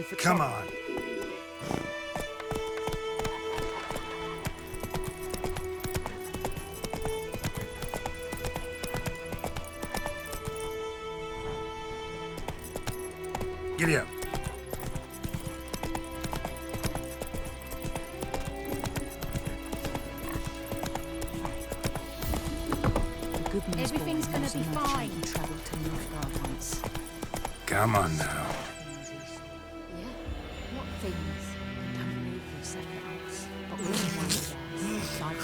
looking for Come trouble. on. Giddy up. Everything's gonna be fine. Come on now. Yeah? What things? Don't move for 7 months. But all in one place. Like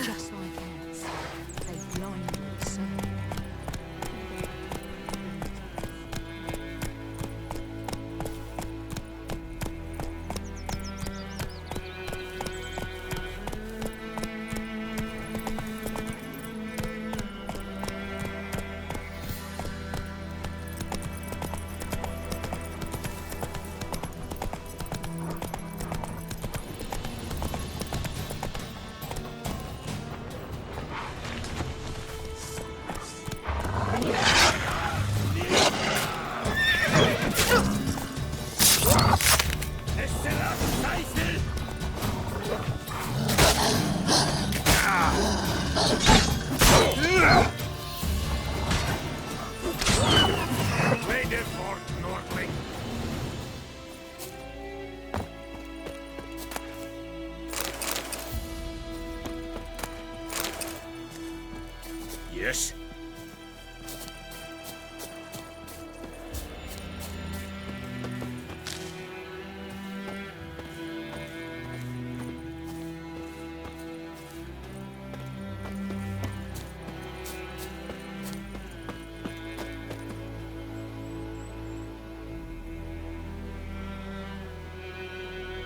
just like ants. They blind you, so. Yes?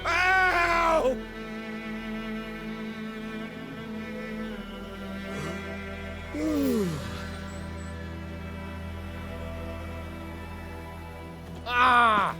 Ow! Ah!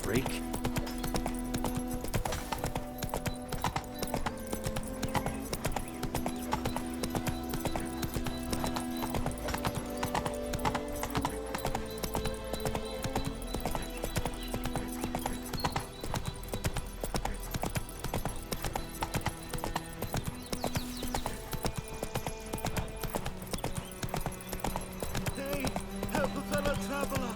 Freak. Hey, help a fellow traveler!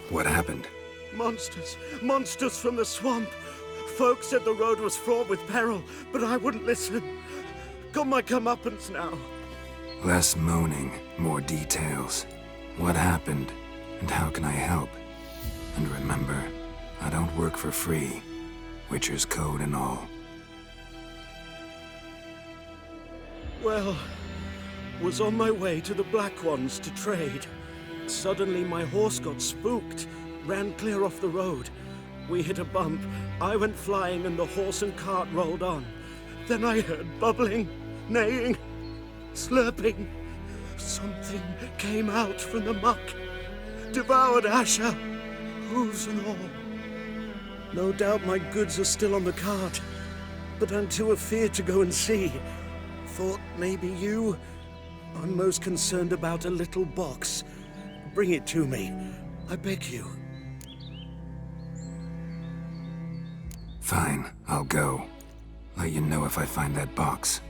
What happened? Monsters! Monsters from the swamp! Folks said the road was fraught with peril, but I wouldn't listen. Got my comeuppance now. Less moaning, more details. What happened, and how can I help? And remember, I don't work for free. Witcher's code and all. Well, was on my way to the Black Ones to trade. Suddenly my horse got spooked, ran clear off the road. We hit a bump, I went flying and the horse and cart rolled on. Then I heard bubbling, neighing, slurping. Something came out from the muck, devoured Asher, hooves and all. No doubt my goods are still on the cart, but I'm too afeard to go and see. Thought maybe you. I'm most concerned about a little box. Bring it to me, I beg you. Fine, I'll go. Let you know if I find that box.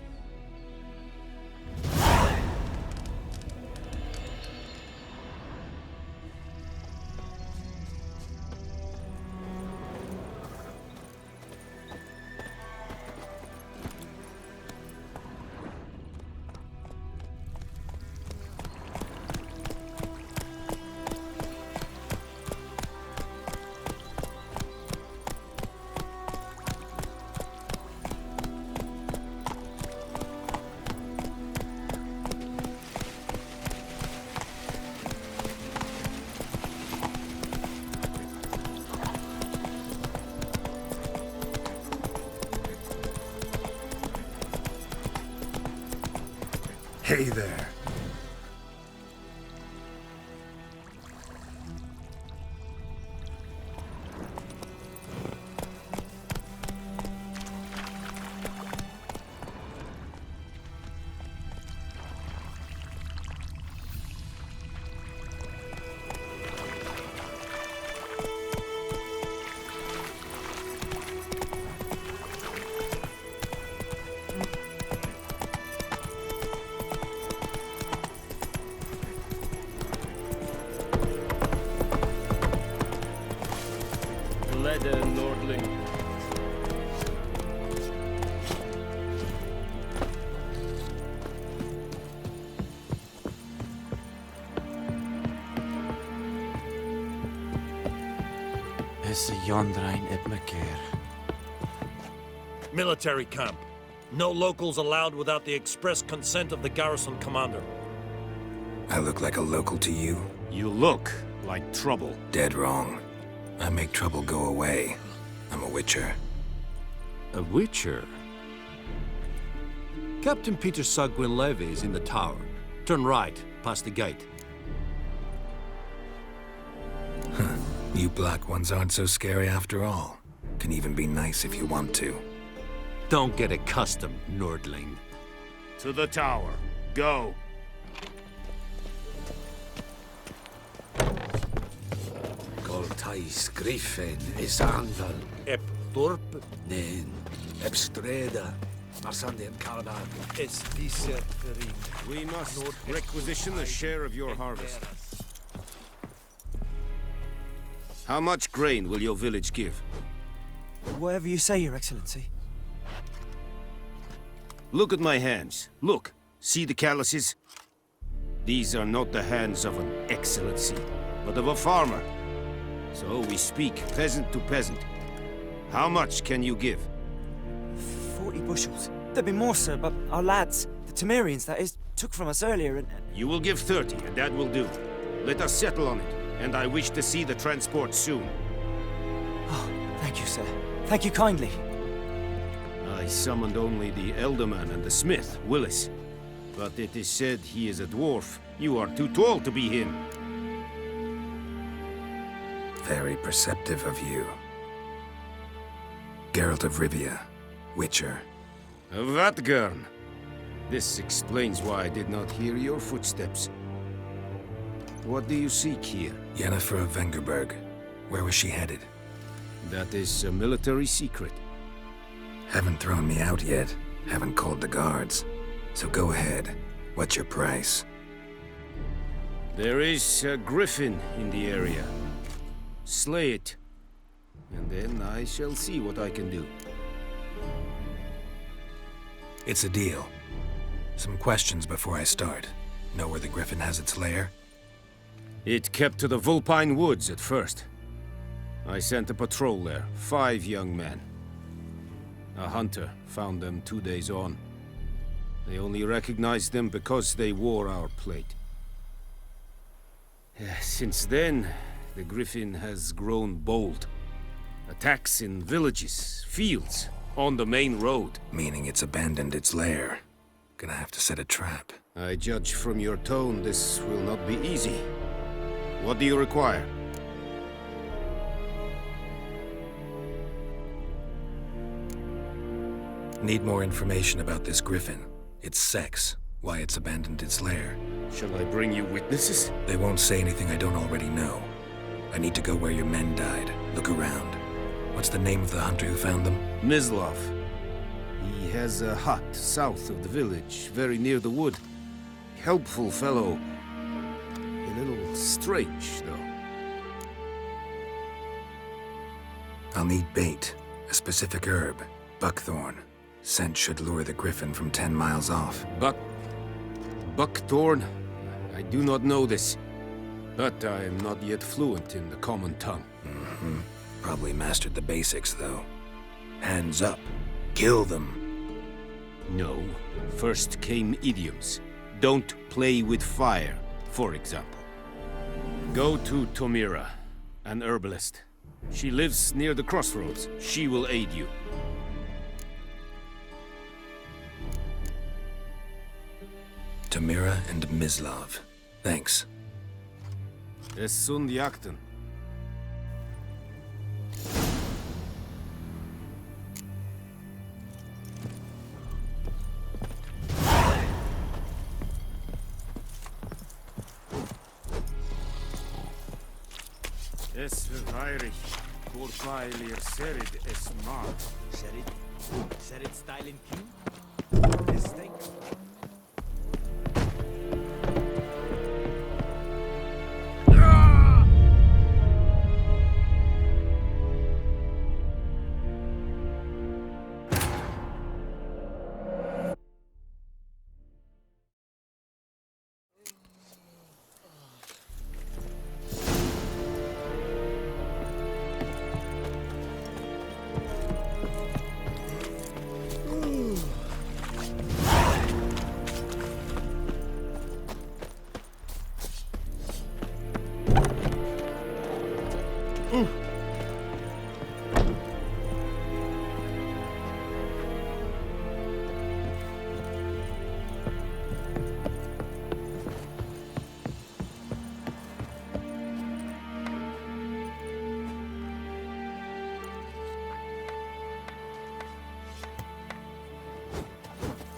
Hey there. Leder Nordling. Is Yondrain Ep2. Military camp. No locals allowed without the express consent of the garrison commander. I look like a local to you? You look like trouble. Dead wrong. I make trouble go away. I'm a witcher. A witcher? Captain Peter Sagwin Levy is in the tower. Turn right, past the gate. You black ones aren't so scary after all. Can even be nice if you want to. Don't get accustomed, Nordling. To the tower. Go. Goltais Griffin is Anval. Ep2. Nen. Epstreda. Marsandi and Kalabag. Es dice We must requisition a share of your harvest. How much grain will your village give? Whatever you say, Your Excellency. Look at my hands. Look. See the calluses? These are not the hands of an excellency, but of a farmer. So we speak peasant to peasant. How much can you give? 40 bushels. There'd be more, sir, but our lads, the Temerians, that is, took from us earlier and... You will give 30, and that will do. Let us settle on it, and I wish to see the transport soon. Oh, thank you, sir. Thank you kindly. I summoned only the Elderman and the smith, Willis. But it is said he is a dwarf. You are too tall to be him. Very perceptive of you. Geralt of Rivia, Witcher. Vatgern. This explains why I did not hear your footsteps. What do you seek here? Yennefer of Vengerberg. Where was she headed? That is a military secret. Haven't thrown me out yet. Haven't called the guards. So go ahead. What's your price? There is a griffin in the area. Slay it. And then I shall see what I can do. It's a deal. Some questions before I start. Know where the griffin has its lair? It kept to the Vulpine Woods at first. I sent a patrol there, 5 young men. A hunter found them 2 days on. They only recognized them because they wore our plate. Since then, the griffin has grown bold. Attacks in villages, fields, on the main road. Meaning it's abandoned its lair. Gonna have to set a trap. I judge from your tone this will not be easy. What do you require? Need more information about this griffin. Its sex, why it's abandoned its lair. Shall I bring you witnesses? They won't say anything I don't already know. I need to go where your men died. Look around. What's the name of the hunter who found them? Mislov. He has a hut south of the village, very near the wood. Helpful fellow. A little strange, though. I'll need bait. A specific herb. Buckthorn. Scent should lure the griffin from 10 miles off. Buckthorn? I do not know this. But I am not yet fluent in the common tongue. Probably mastered the basics, though. Hands up. Kill them. No. First came idioms. Don't play with fire, for example. Go to Tomira, an herbalist. She lives near the crossroads. She will aid you. Tamira and Mislav. Thanks. Es sunt jakten. Es verheirig. Kurfeilir serid es mar. Serid style in Q? This thing?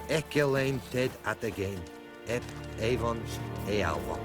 Ekelain ted at again. Ep Avon Ealva.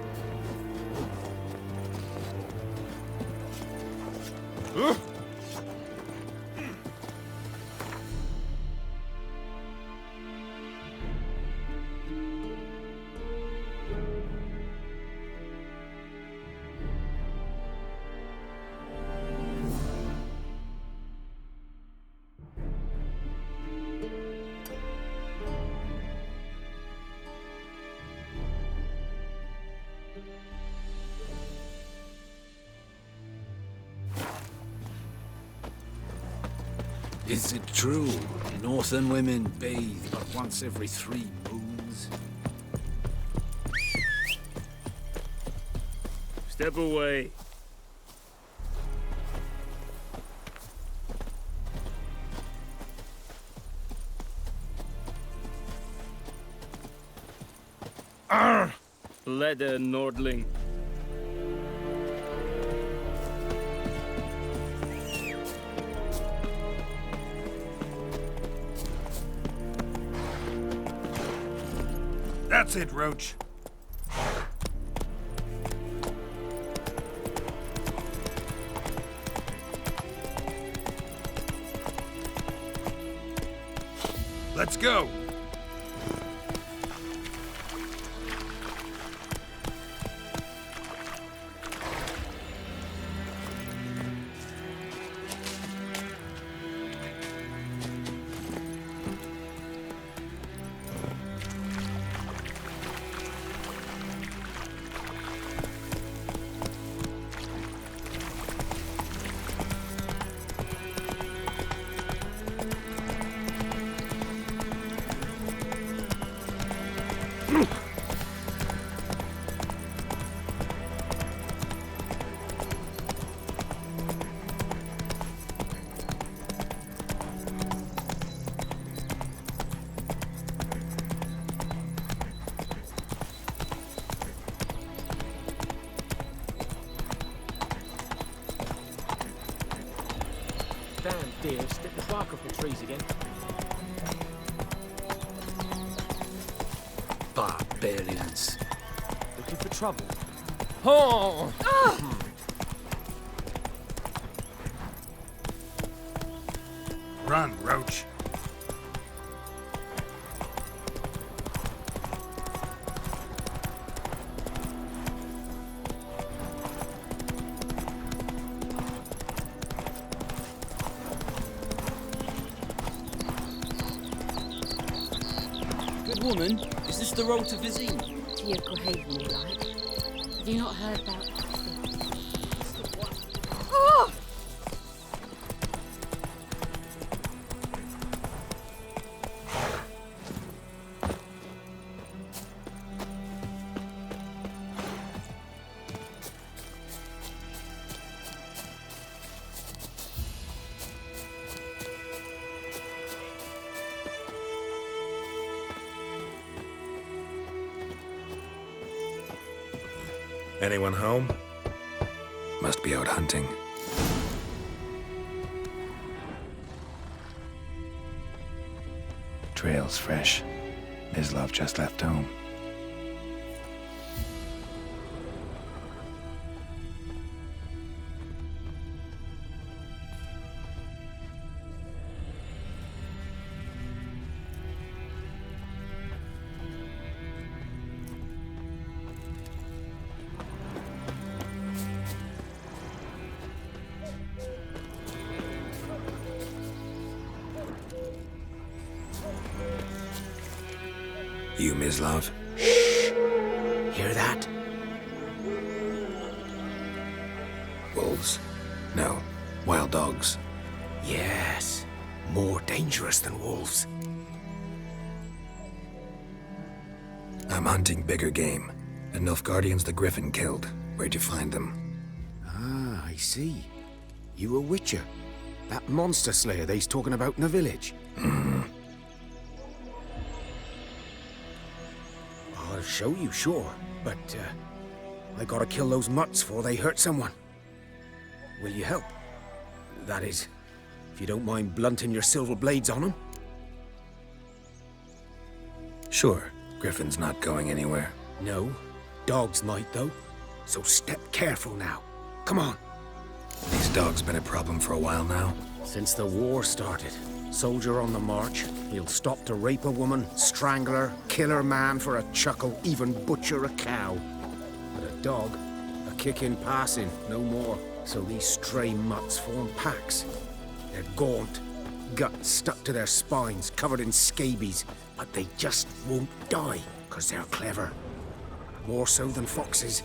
Is it true? Northern women bathe but once every 3 moons? Step away. Leather Nordling. That's it, Roach. Let's go. Damn deer, stick the bark off the trees again. Barbarians. Looking for trouble? Oh! Run, Roach. Good woman, is this the road to Vizine? To your grave, more like. Have you not heard about Anyone home? Must be out hunting. Trail's fresh. Mislav just left home. You, Mislav? Hear that? Wolves? No. Wild dogs. Yes. More dangerous than wolves. I'm hunting bigger game. The Nilfgaardians the Griffin killed. Where'd you find them? Ah, I see. You a witcher. That monster slayer they's talking about in the village. I'll show you, sure. But, I gotta kill those mutts before they hurt someone. Will you help? That is, if you don't mind blunting your silver blades on them. Sure. Griffin's not going anywhere. No. Dogs might, though. So step careful now. Come on. These dogs been a problem for a while now. Since the war started. Soldier on the march. He'll stop to rape a woman, strangle her, kill her man for a chuckle, even butcher a cow. But a dog, a kick in passing, no more. So these stray mutts form packs. They're gaunt, guts stuck to their spines, covered in scabies. But they just won't die, 'cause they're clever. More so than foxes.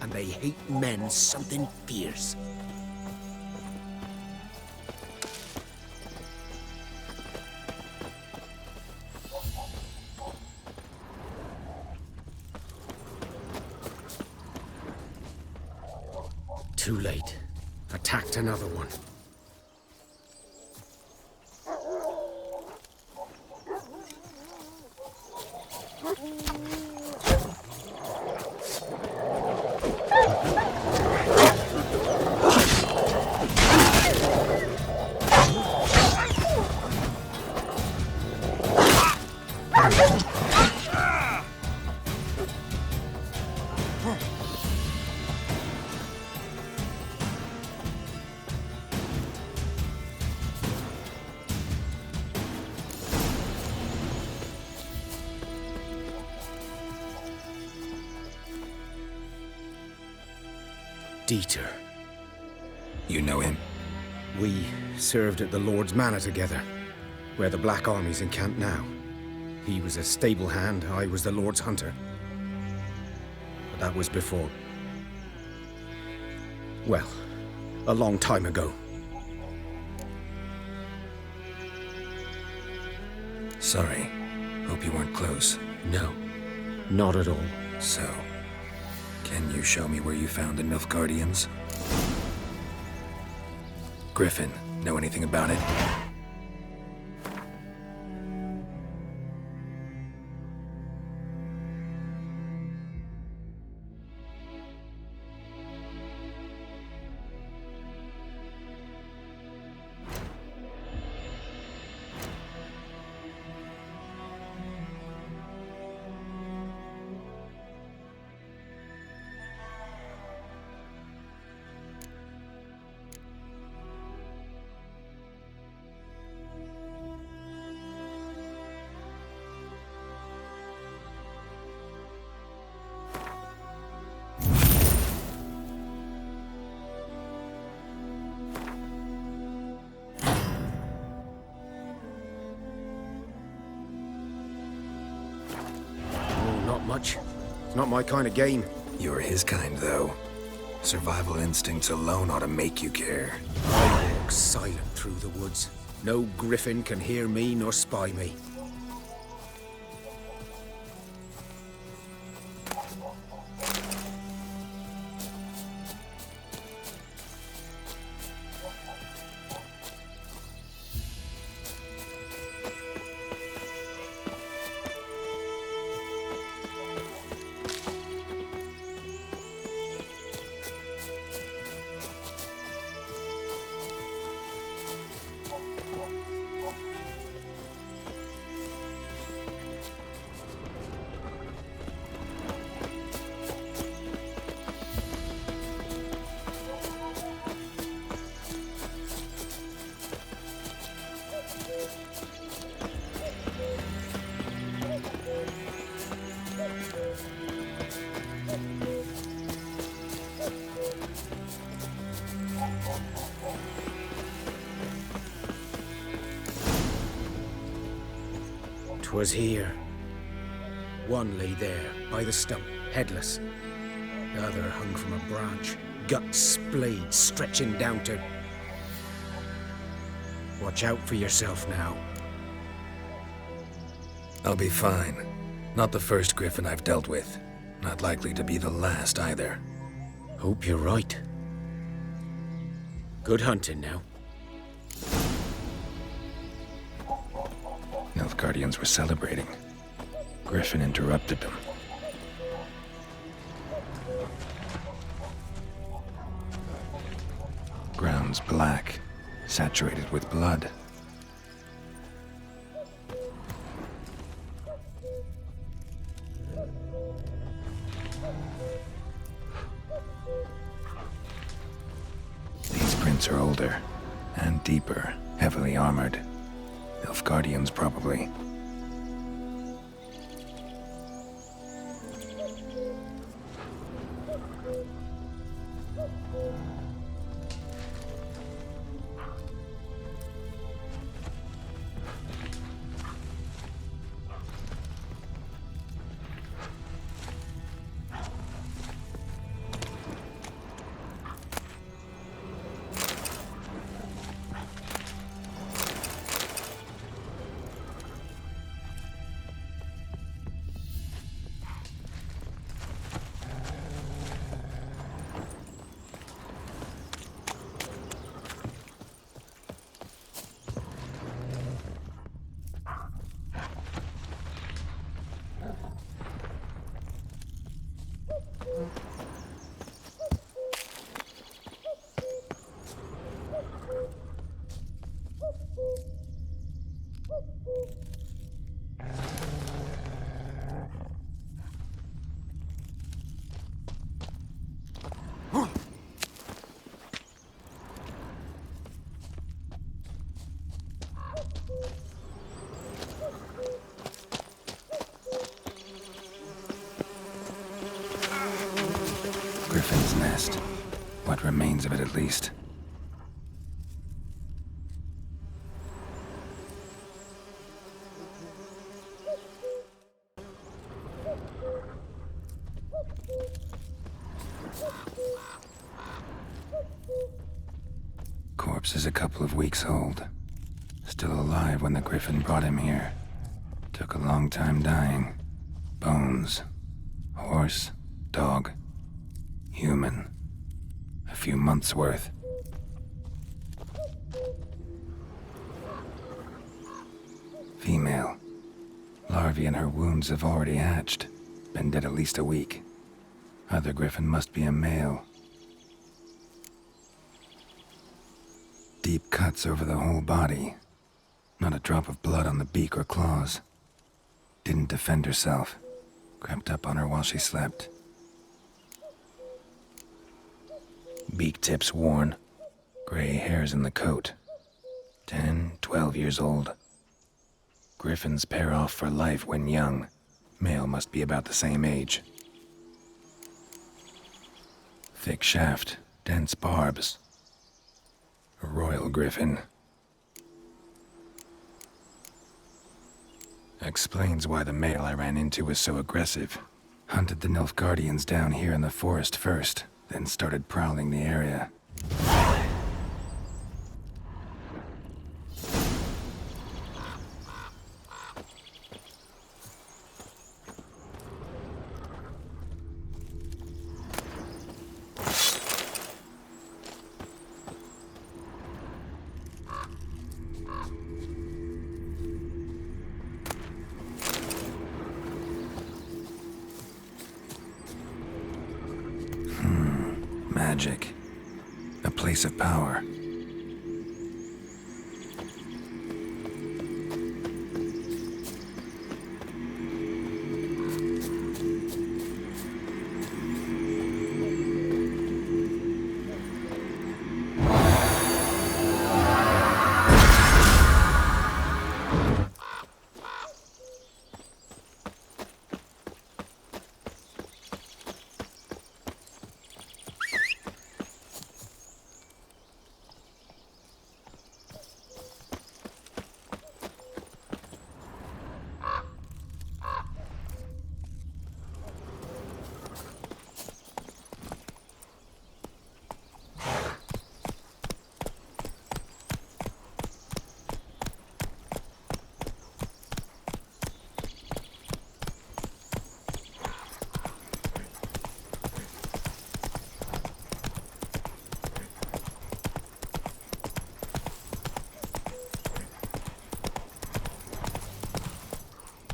And they hate men something fierce. Too late. Attacked another one. Dieter. You know him? We served at the Lord's Manor together, where the Black Army's encamped now. He was a stable hand, I was the Lord's hunter. But that was before. Well, a long time ago. Sorry. Hope you weren't close. No, not at all. So, can you show me where you found the Nilfgaardians? Griffin, know anything about it? Much. It's not my kind of game. You're his kind, though. Survival instincts alone ought to make you care. I walk silent through the woods. No griffin can hear me nor spy me. 'Twas here. One lay there, by the stump, headless. The other hung from a branch, guts splayed, stretching down to... Watch out for yourself now. I'll be fine. Not the first griffin I've dealt with. Not likely to be the last either. Hope you're right. Good hunting now. Nilfgaardians were celebrating. Griffin interrupted them. Ground's black, saturated with blood. These prints are older, and deeper, heavily armored. Nilfgaardians, probably. Griffin's nest. What remains of it, at least. Corpse is a couple of weeks old. Still alive when the Griffin brought him here. Took a long time dying. Bones. Horse. Dog. Human. A few months' worth. Female. Larvae in her wounds have already hatched. Been dead at least a week. Other Griffin must be a male. Deep cuts over the whole body. Not a drop of blood on the beak or claws. Didn't defend herself. Crept up on her while she slept. Beak tips worn. Gray hairs in the coat. 10, 12 years old. Griffins pair off for life when young. Male must be about the same age. Thick shaft, dense barbs. A royal griffin. Explains why the male I ran into was so aggressive. Hunted the Nilfgaardians down here in the forest first, then started prowling the area. Magic. A place of power.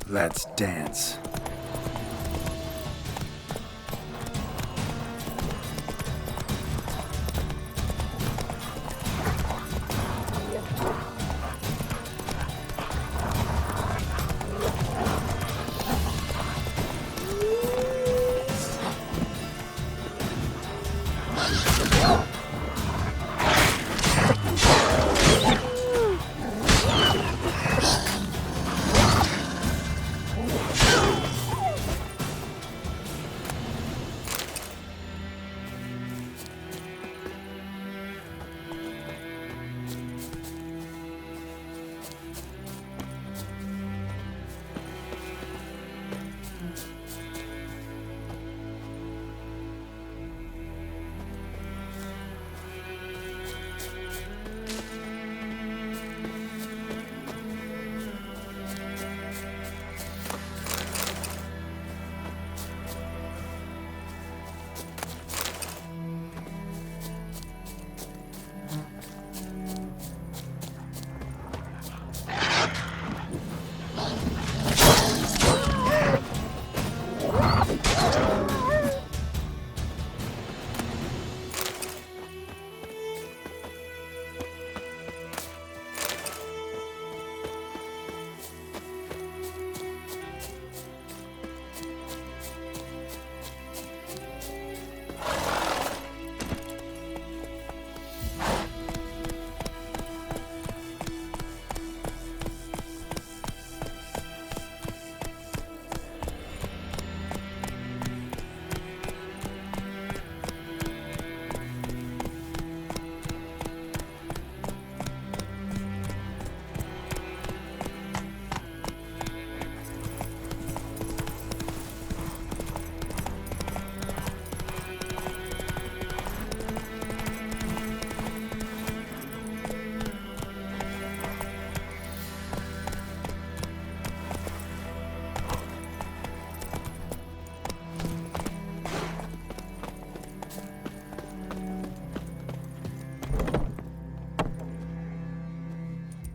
Let's dance.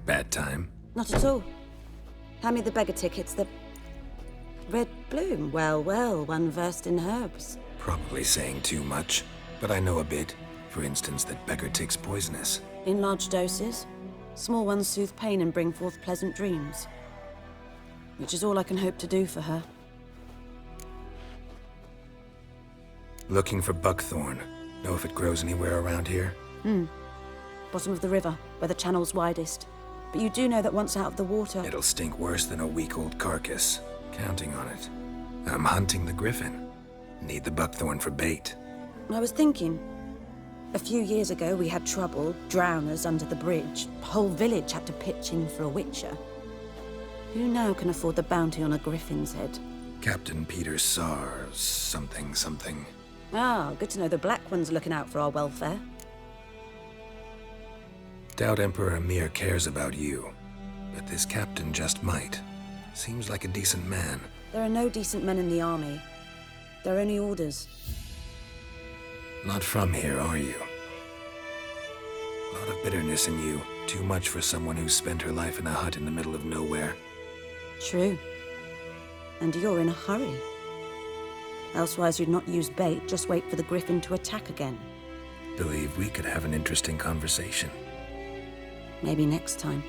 Bad time? Not at all. Hand me the beggar tickets, the red bloom. Well, well, one versed in herbs. Probably saying too much, but I know a bit. For instance, that beggar tick's poisonous. In large doses. Small ones soothe pain and bring forth pleasant dreams. Which is all I can hope to do for her. Looking for buckthorn. Know if it grows anywhere around here? Bottom of the river, where the channel's widest. But you do know that once out of the water... It'll stink worse than a week-old carcass. Counting on it. I'm hunting the griffin. Need the buckthorn for bait. I was thinking... A few years ago, we had trouble, drowners under the bridge. The whole village had to pitch in for a witcher. Who now can afford the bounty on a griffin's head? Captain Peter Sar... something. Ah, good to know the Black One's looking out for our welfare. Doubt Emperor Emir cares about you. But this captain just might. Seems like a decent man. There are no decent men in the army. They're only orders. Not from here, are you? A lot of bitterness in you. Too much for someone who's spent her life in a hut in the middle of nowhere. True. And you're in a hurry. Elsewise you'd not use bait, just wait for the griffin to attack again. Believe we could have an interesting conversation. Maybe next time.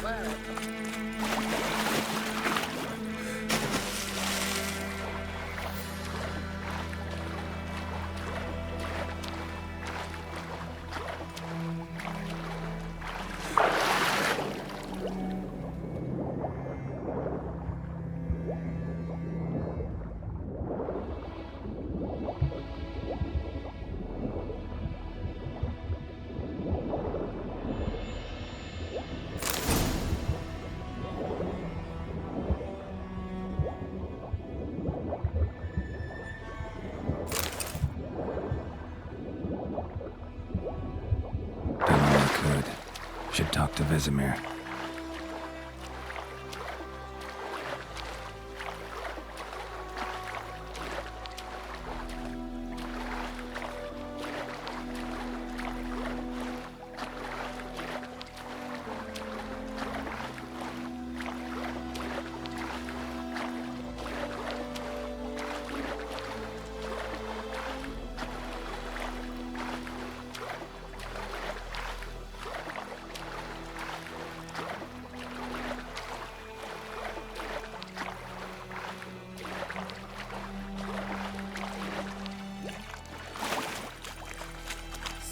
Well. back to Vizimir.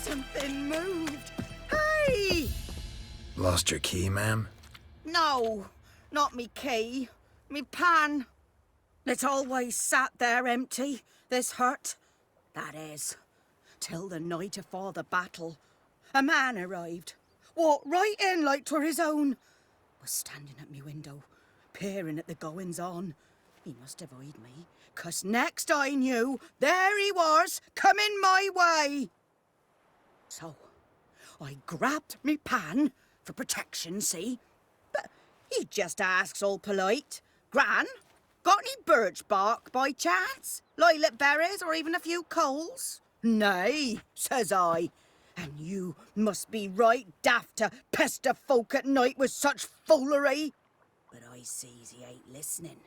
Something moved. Hey! Lost your key, ma'am? No, not me key. Me pan. It's always sat there empty, this hut. That is, till the night afore the battle. A man arrived. Walked right in like 'twere his own. Was standing at me window, peering at the goings-on. He must have eyed me, 'cause next I knew, there he was, coming my way. So, I grabbed me pan, for protection, see? But he just asks all polite, Gran, got any birch bark by chance? Lilac berries or even a few coals? Nay, says I. And you must be right daft to pester folk at night with such foolery. But I sees he ain't listening.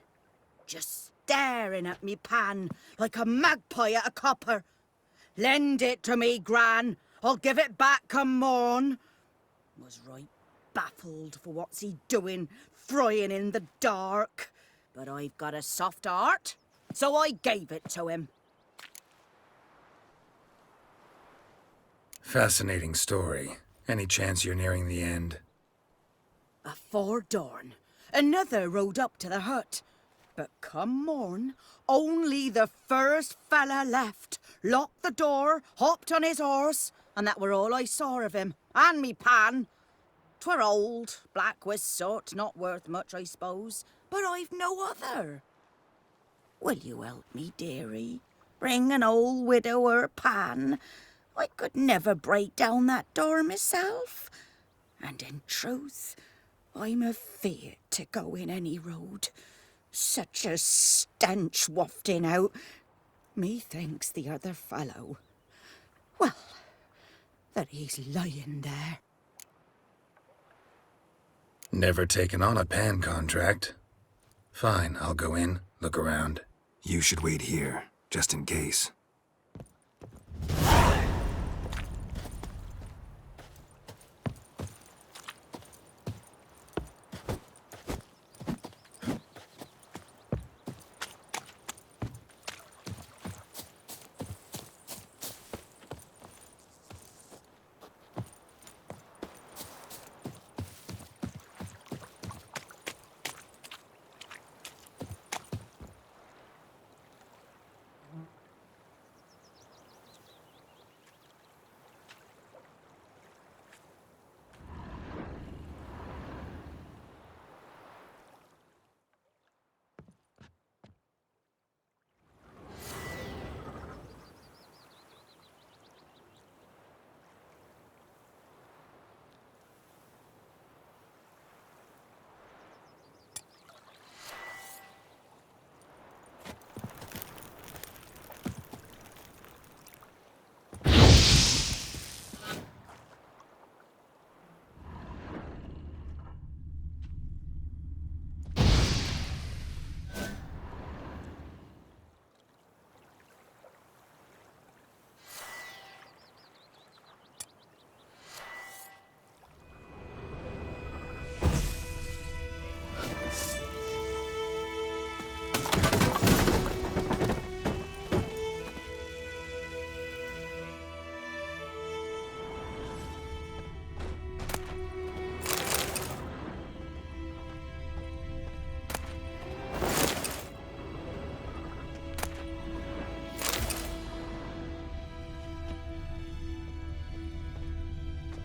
Just staring at me pan like a magpie at a copper. Lend it to me, Gran. I'll give it back come morn. Was right baffled for what's he doing, frying in the dark. But I've got a soft heart, so I gave it to him. Fascinating story. Any chance you're nearing the end? Afore dawn, another rode up to the hut. But come morn, only the first fella left, locked the door, hopped on his horse, and that were all I saw of him, and me pan. 'Twere old, black with soot, not worth much, I suppose, but I've no other. Will you help me, dearie? Bring an old widower pan. I could never break down that door myself. And in truth, I'm afeard to go in any road. Such a stench wafting out. Methinks the other fellow, well, that he's lying there. Never taken on a pan contract. Fine, I'll go in, look around. You should wait here, just in case.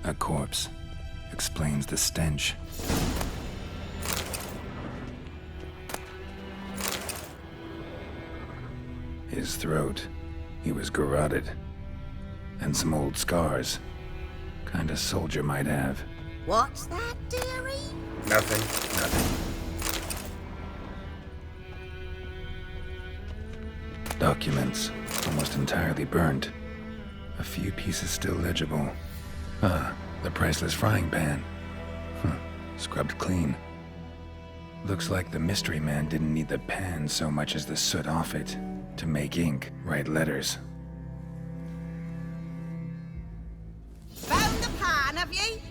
A corpse. Explains the stench. His throat. He was garroted. And some old scars. Kind a soldier might have. What's that, dearie? Nothing. Documents, almost entirely burnt. A few pieces still legible. Ah, the priceless frying pan. Scrubbed clean. Looks like the mystery man didn't need the pan so much as the soot off it to make ink, write letters. Found the pan, have ye?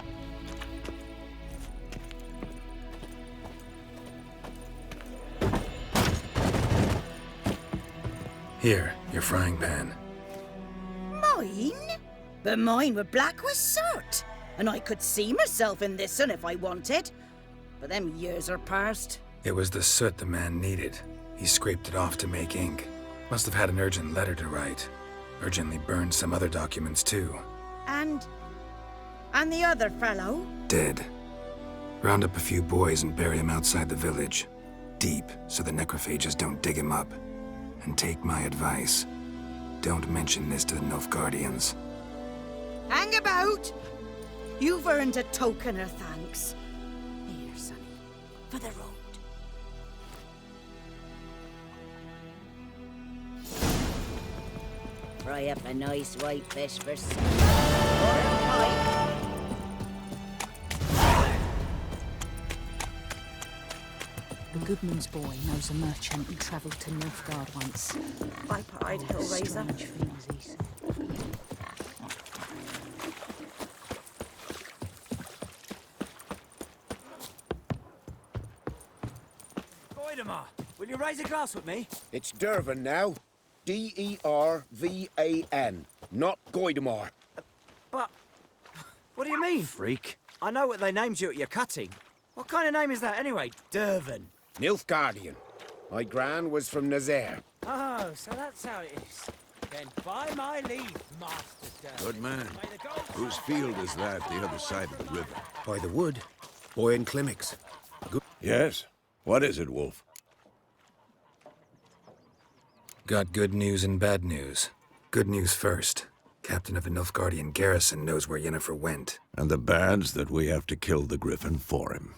Here, your frying pan. Mine? But mine were black with soot. And I could see myself in this one if I wanted. But them years are past. It was the soot the man needed. He scraped it off to make ink. Must have had an urgent letter to write. Urgently burned some other documents too. And the other fellow? Dead. Round up a few boys and bury him outside the village. Deep, so the necrophages don't dig him up. And take my advice. Don't mention this to the Nilfgaardians. Hang about! You've earned a token of thanks. Here, sonny, for the road. Fry up a nice white fish for supper. Or a pie. The Goodman's boy knows a merchant who travelled to Nilfgaard once. By pride, Hellraiser. Strange things he said. Goidemar, will you raise a glass with me? It's Dervan now. D-E-R-V-A-N, not Goidemar. But... what do you mean? Freak. I know what they named you at your cutting. What kind of name is that anyway? Dervan. Nilfgaardian. My gran was from Nazaire. Oh, so that's how it is. Then by my leave, Master Dervan. Good man. Whose field is that, the other side of the river? By the wood. Boy and Klimmix. Good. Yes? What is it, Wolf? Got good news and bad news. Good news first. Captain of the Nilfgaardian garrison knows where Yennefer went. And the bad's that we have to kill the griffin for him.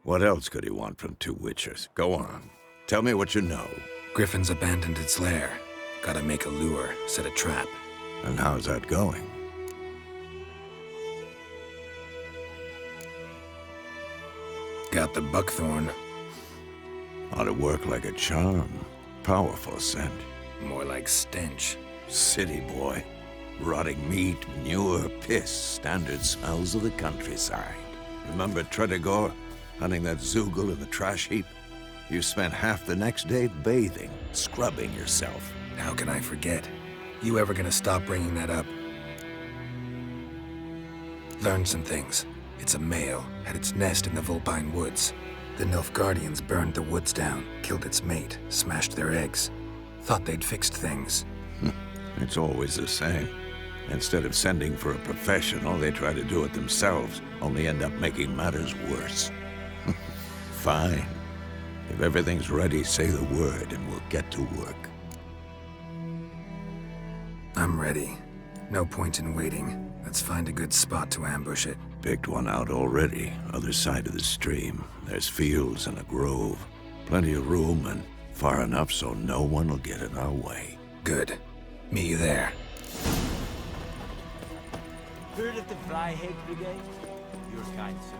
What else could he want from two witchers? Go on. Tell me what you know. Griffin's abandoned its lair. Gotta make a lure, set a trap. And how's that going? Got the buckthorn. Ought to work like a charm. Powerful scent. More like stench. City boy. Rotting meat, manure, piss. Standard smells of the countryside. Remember Tredegor? Hunting that Zoogle in the trash heap? You spent half the next day bathing, scrubbing yourself. How can I forget? You ever gonna stop bringing that up? Learned some things. It's a male, had its nest in the Vulpine Woods. The Nilfgaardians burned the woods down, killed its mate, smashed their eggs. Thought they'd fixed things. It's always the same. Instead of sending for a professional, they try to do it themselves, only end up making matters worse. Fine. If everything's ready, say the word and we'll get to work. I'm ready. No point in waiting. Let's find a good spot to ambush it. Picked one out already, other side of the stream. There's fields and a grove. Plenty of room and far enough so no one will get in our way. Good. Meet you there. Heard of the Flyhead Brigade? Your kind, sir.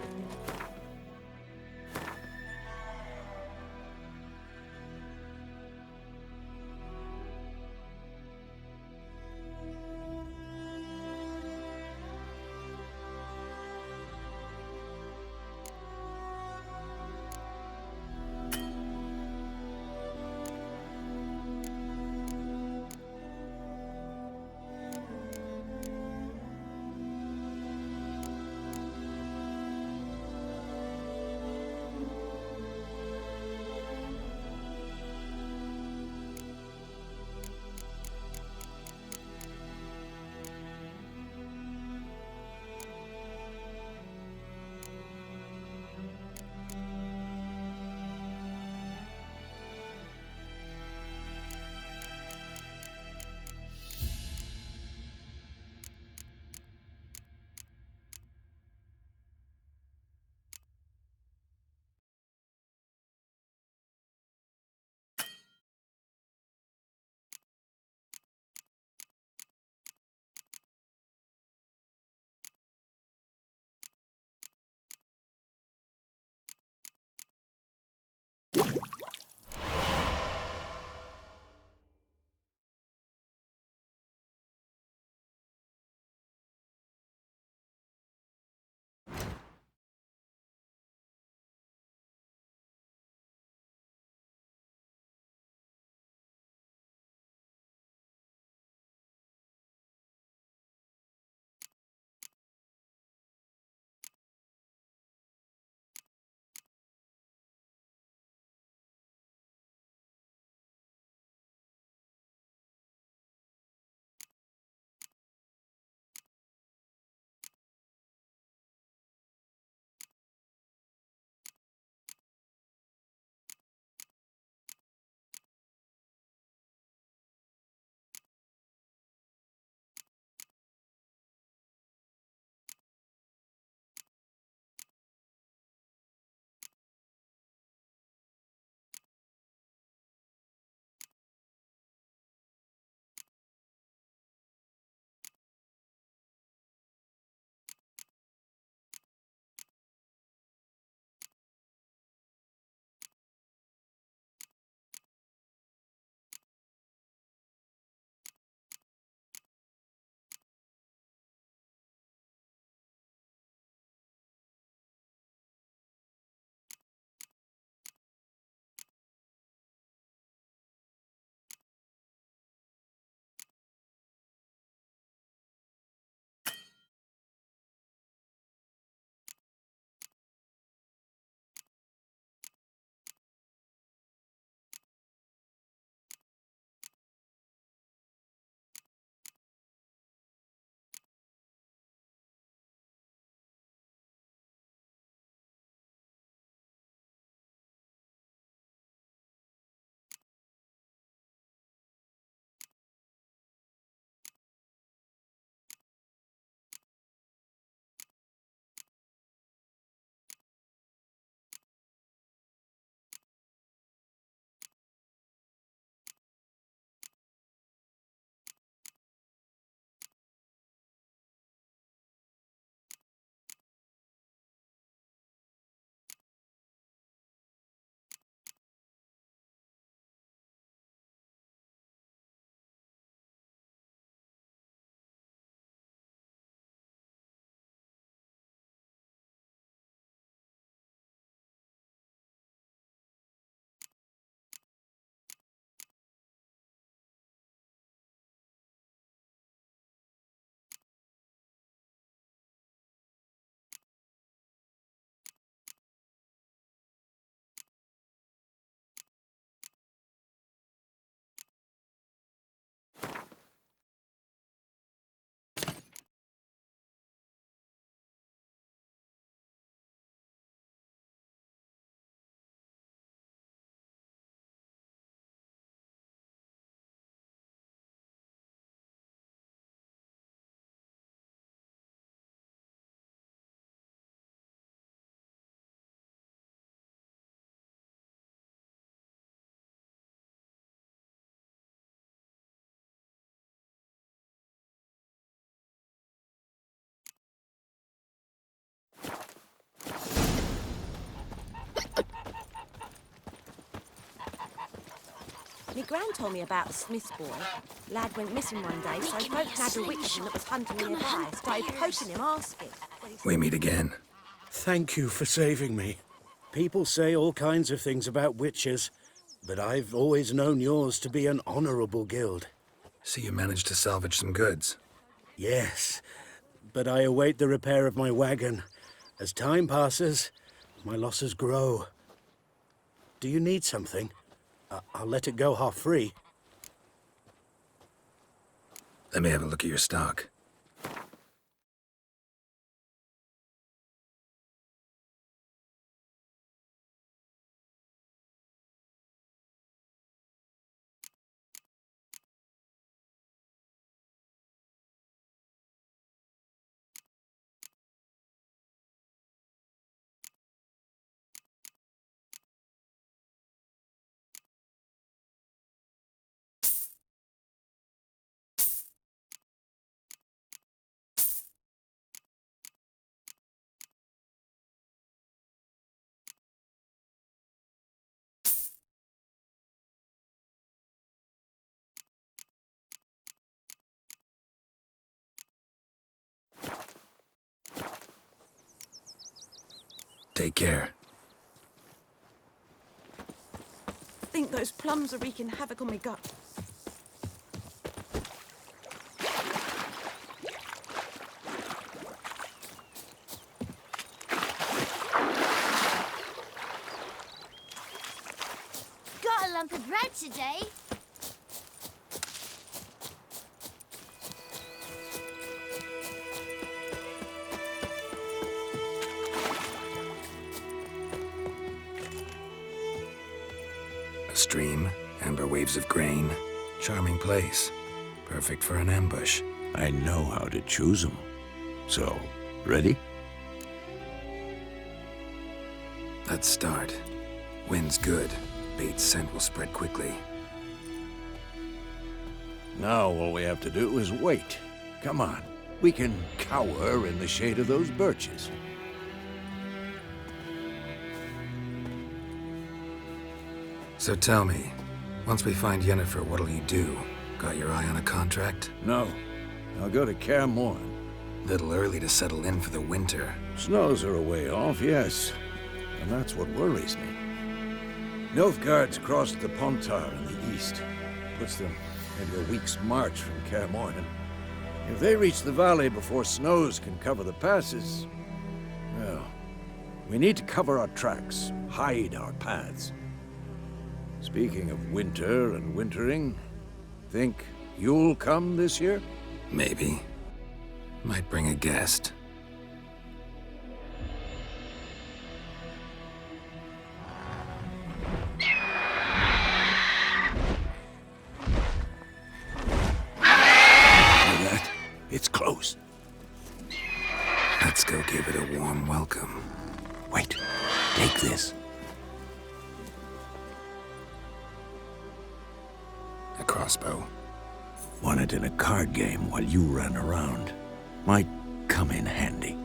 My gran told me about a Smith's boy. Lad went missing one day, so folk nabbed a witchman that was hunting nearby. Started poking him, asking. We meet again. Thank you for saving me. People say all kinds of things about witches, but I've always known yours to be an honorable guild. So you managed to salvage some goods? Yes, but I await the repair of my wagon. As time passes, my losses grow. Do you need something? I'll let it go half-free. Let me have a look at your stock. Take care. I think those plums are wreaking havoc on my gut. Got a lump of bread today. A stream, amber waves of grain. Charming place. Perfect for an ambush. I know how to choose them. So, ready? Let's start. Wind's good. Bait's scent will spread quickly. Now all we have to do is wait. Come on. We can cower in the shade of those birches. So tell me, once we find Yennefer, what'll you do? Got your eye on a contract? No. I'll go to Kaer Morhen. Little early to settle in for the winter. Snows are a way off, yes. And that's what worries me. Nilfgaard's crossed the Pontar in the east. Puts them maybe a week's march from Kaer Morhen. If they reach the valley before snows can cover the passes, well, we need to cover our tracks, hide our paths. Speaking of winter and wintering, think you'll come this year? Maybe. Might bring a guest. It's close. Let's go give it a warm welcome. Wait, take this. A crossbow. Won it in a card game while you ran around. Might come in handy.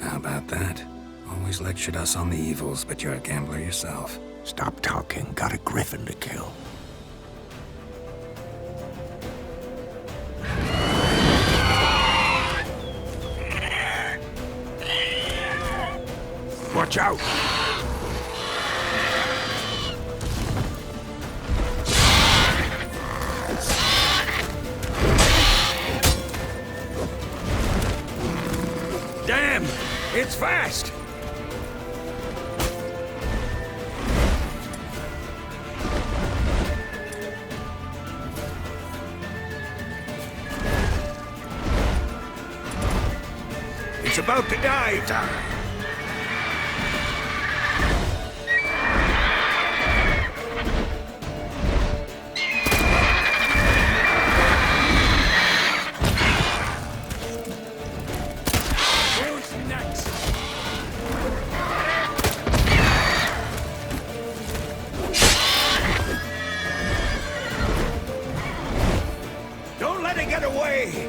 How about that? Always lectured us on the evils, but you're a gambler yourself. Stop talking. Got a griffin to kill. Watch out! Damn! It's fast! It's about to dive! Don't let it get away!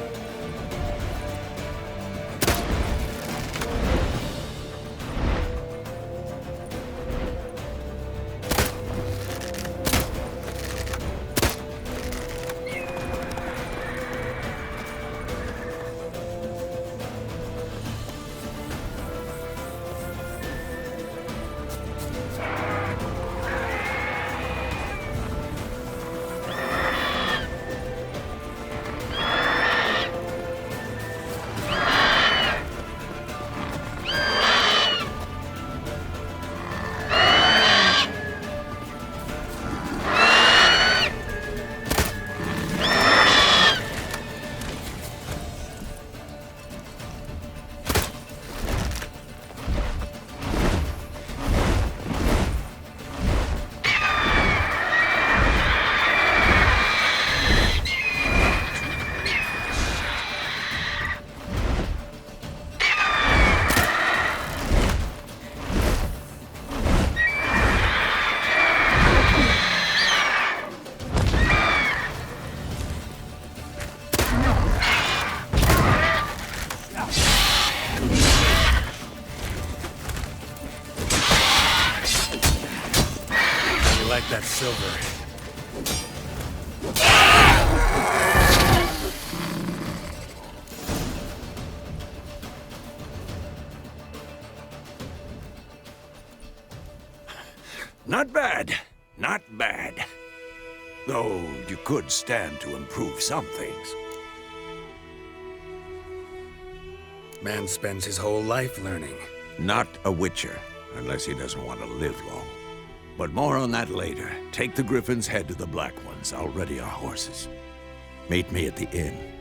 like that silver. Not bad. Not bad. Though you could stand to improve some things. Man spends his whole life learning. Not a witcher, unless he doesn't want to live long. But more on that later. Take the Griffin's head to the Black Ones. I'll ready our horses. Meet me at the inn.